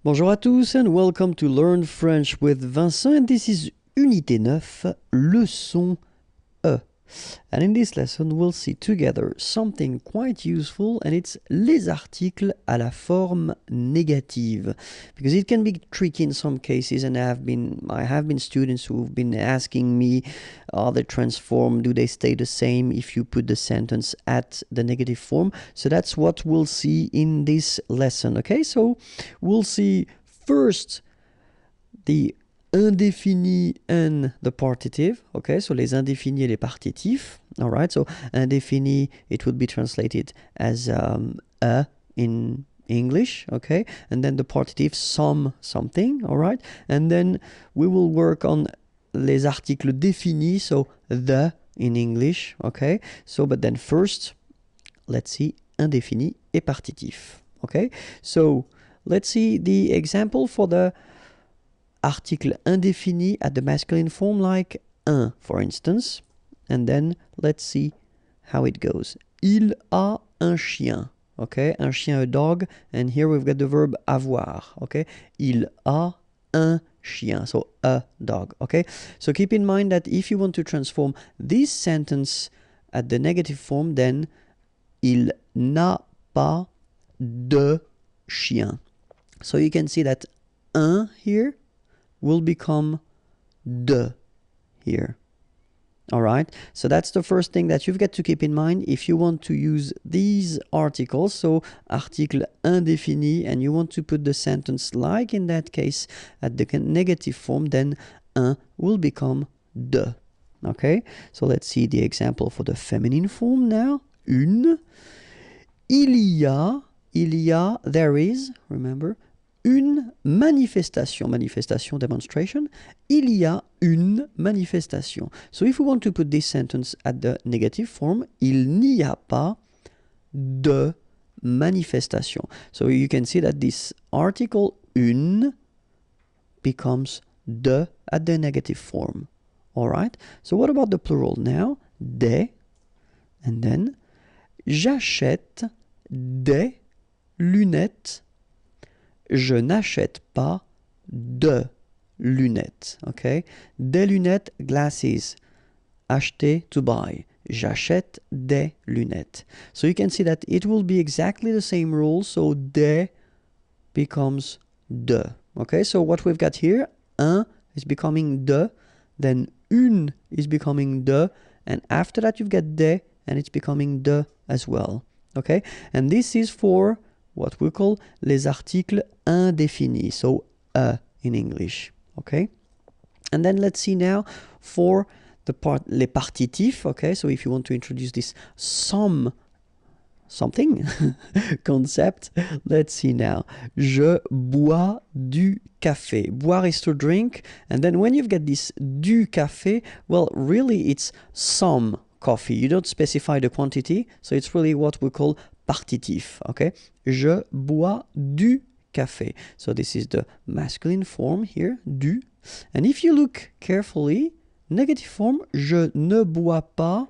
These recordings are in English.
Bonjour à tous and welcome to Learn French with Vincent, and this is Unité 9, leçon E. And in this lesson we'll see together something quite useful, and it's les articles à la forme négative, because it can be tricky in some cases, and I have been students who've been asking me, are they transformed, do they stay the same if you put the sentence at the negative form? So that's what we'll see in this lesson. Okay, so we'll see first the indéfini and the partitive. Okay, so les indéfinis et les partitifs. All right, so indéfini, it would be translated as a in English. Okay, and then the partitive, something. All right, and then we will work on les articles définis, so the in English. Okay, so but then first, let's see indéfini et partitif. Okay, so let's see the example for the article indéfini at the masculine form, like un, for instance. And then let's see how it goes. Il a un chien. Okay, un chien, a dog. And here we've got the verb avoir. Okay, il a un chien. So a dog. Okay, so keep in mind that if you want to transform this sentence at the negative form, then il n'a pas de chien. So you can see that un here will become de here. All right, so that's the first thing that you've got to keep in mind if you want to use these articles. So article indéfini, and you want to put the sentence like in that case at the negative form, then un will become de. Okay, so let's see the example for the feminine form now. Une. Il y a, there is, remember, une manifestation, demonstration. Il y a une manifestation. So if we want to put this sentence at the negative form, il n'y a pas de manifestation. So you can see that this article une becomes de at the negative form. All right. So what about the plural now? Des, and then j'achète des lunettes. Je n'achète pas de lunettes. Okay? Des lunettes, glasses. Acheter, to buy. J'achète des lunettes. So you can see that it will be exactly the same rule. So des becomes de. Okay? So what we've got here, un is becoming de, then une is becoming de, and after that you've got des, and it's becoming de as well. Okay? And this is for what we call les articles indéfinis, so in English. Okay? And then let's see now for the les partitifs. Okay? So if you want to introduce this something concept, let's see now. Je bois du café. Boire is to drink, and then when you've got this du café, well, really it's some coffee. You don't specify the quantity, so it's really what we call partitif. Okay? Je bois du café. So this is the masculine form here, du. And if you look carefully, negative form, je ne bois pas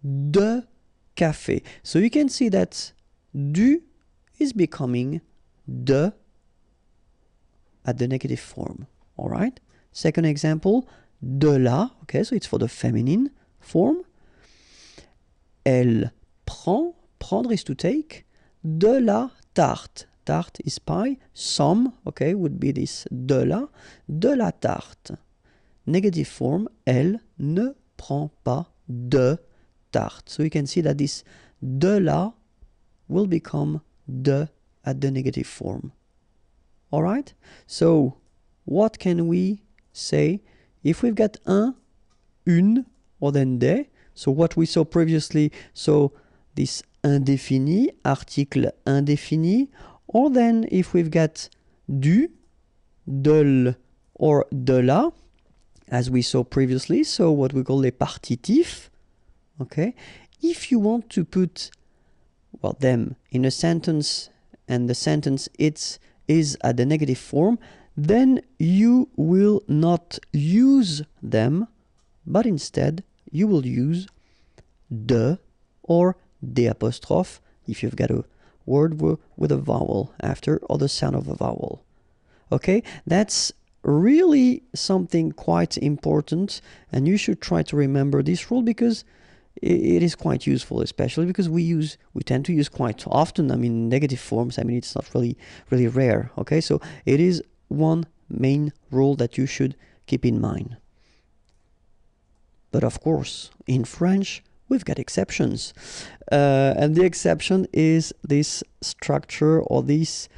de café. So you can see that du is becoming de at the negative form. All right? Second example, de la. Okay, so it's for the feminine form. Elle prend, prendre is to take, de la tarte. Tarte is pie. Some, okay, would be this de la tarte. Negative form, elle ne prend pas de tarte. So you can see that this de la will become de at the negative form. All right? So what can we say if we've got un, une, or then des? So what we saw previously, so this indéfini, article indéfini, or then if we've got du, de, or de la, as we saw previously, so what we call les partitifs. Okay, if you want to put, well, them in a sentence, and the sentence is at the negative form, then you will not use them, but instead you will use de or des apostrophe if you've got a word with a vowel after or the sound of a vowel. Okay, that's really something quite important, and you should try to remember this rule because it is quite useful, especially because we tend to use quite often. I mean, negative forms. I mean, it's not really rare. Okay, so it is one main rule that you should keep in mind. But of course, in French, we've got exceptions, and the exception is this structure or this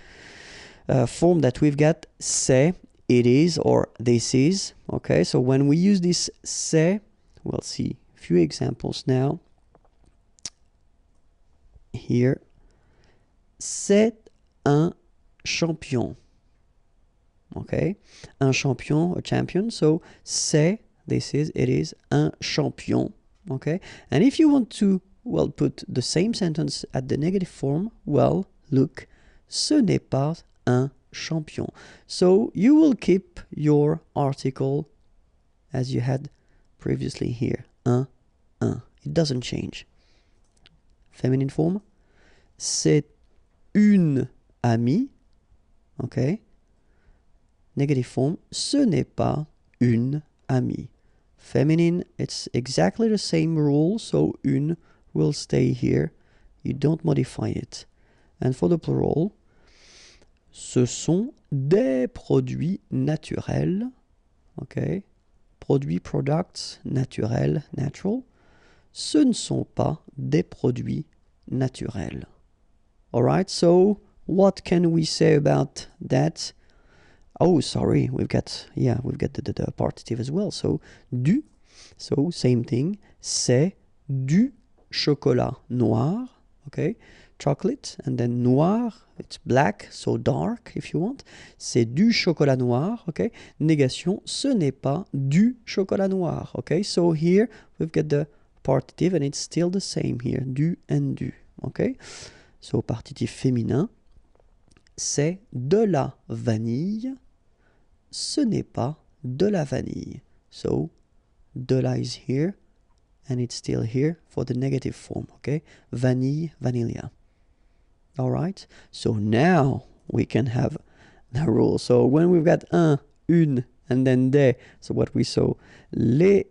form that we've got, c'est, it is, or this is. Okay, so when we use this c'est, we'll see a few examples now. Here, c'est un champion. Okay, un champion, a champion. So c'est, this is, it is, un champion. Okay, and if you want to, well, put the same sentence at the negative form, well, look, ce n'est pas un champion. So you will keep your article as you had previously here, un. It doesn't change. Feminine form, c'est une amie. Okay. Negative form, ce n'est pas une amie. Feminine, it's exactly the same rule, so une will stay here. You don't modify it. And for the plural, ce sont des produits naturels. Okay. Produits, products, naturels, natural. Ce ne sont pas des produits naturels. Alright, so what can we say about that? Oh, sorry, we've got the partitive as well. So, du, so same thing, c'est du chocolat noir, okay? Chocolate, and then noir, it's black, so dark if you want. C'est du chocolat noir, okay? Négation, ce n'est pas du chocolat noir, okay? So here we've got the partitive and it's still the same here, du and du, okay? So partitif féminin, c'est de la vanille, ce n'est pas de la vanille. So de la is here and it's still here for the negative form, okay? Vanille, vanilla. All right, so now we can have the rule. So when we've got un, une, and then des, so what we saw, les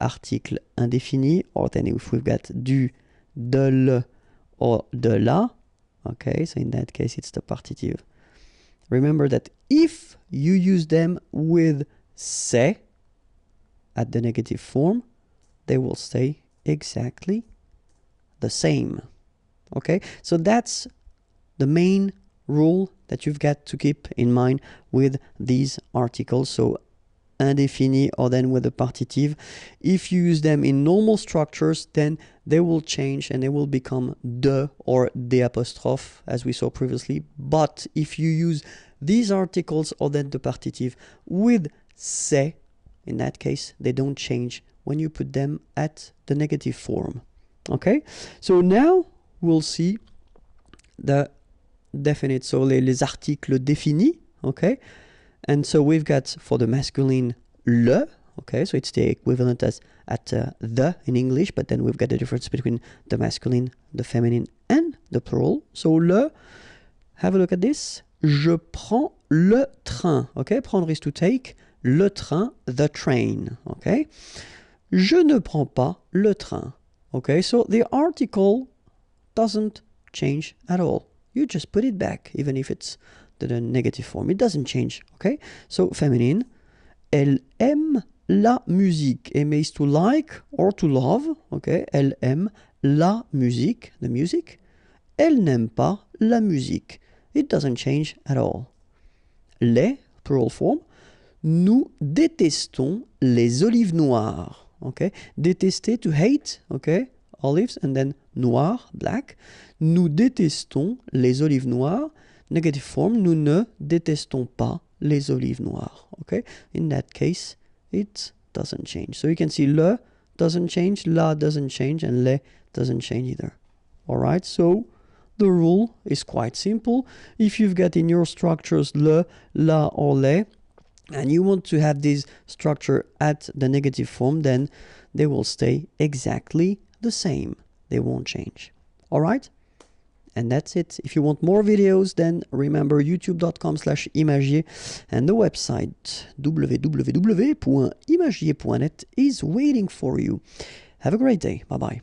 articles indéfinis, or then if we've got du, de le, or de la, okay, so in that case it's the partitive. Remember that if you use them with c'est at the negative form, they will stay exactly the same. Okay, so that's the main rule that you've got to keep in mind with these articles. So indéfini or then with the partitive. If you use them in normal structures, then they will change and they will become de or des apostrophe as we saw previously. But if you use these articles or then the partitive with c'est, in that case, they don't change when you put them at the negative form. Okay, so now we'll see the definite, so les articles définis, okay? And so we've got for the masculine le, okay, so it's the equivalent as at the in English, but then we've got the difference between the masculine, the feminine, and the plural. So le, have a look at this. Je prends le train, okay? Prendre is to take, le train, the train, okay? Je ne prends pas le train, okay? So the article doesn't change at all. You just put it back, even if it's the negative form. It doesn't change, okay? So feminine, elle aime la musique. Aimer is to like or to love, okay? Elle aime la musique, the music. Elle n'aime pas la musique. It doesn't change at all. Les, plural form, nous détestons les olives noires, okay? Détester, to hate, okay? Olives, and then noir, black. Nous détestons les olives noires. Negative form, nous ne détestons pas les olives noires. Okay? In that case, it doesn't change. So you can see le doesn't change, la doesn't change, and les doesn't change either. Alright, so the rule is quite simple. If you've got in your structures le, la, or les, and you want to have this structure at the negative form, then they will stay exactly the same. They won't change. Alright? And that's it. If you want more videos, then remember youtube.com/imagier and the website www.imagier.net is waiting for you. Have a great day. Bye-bye.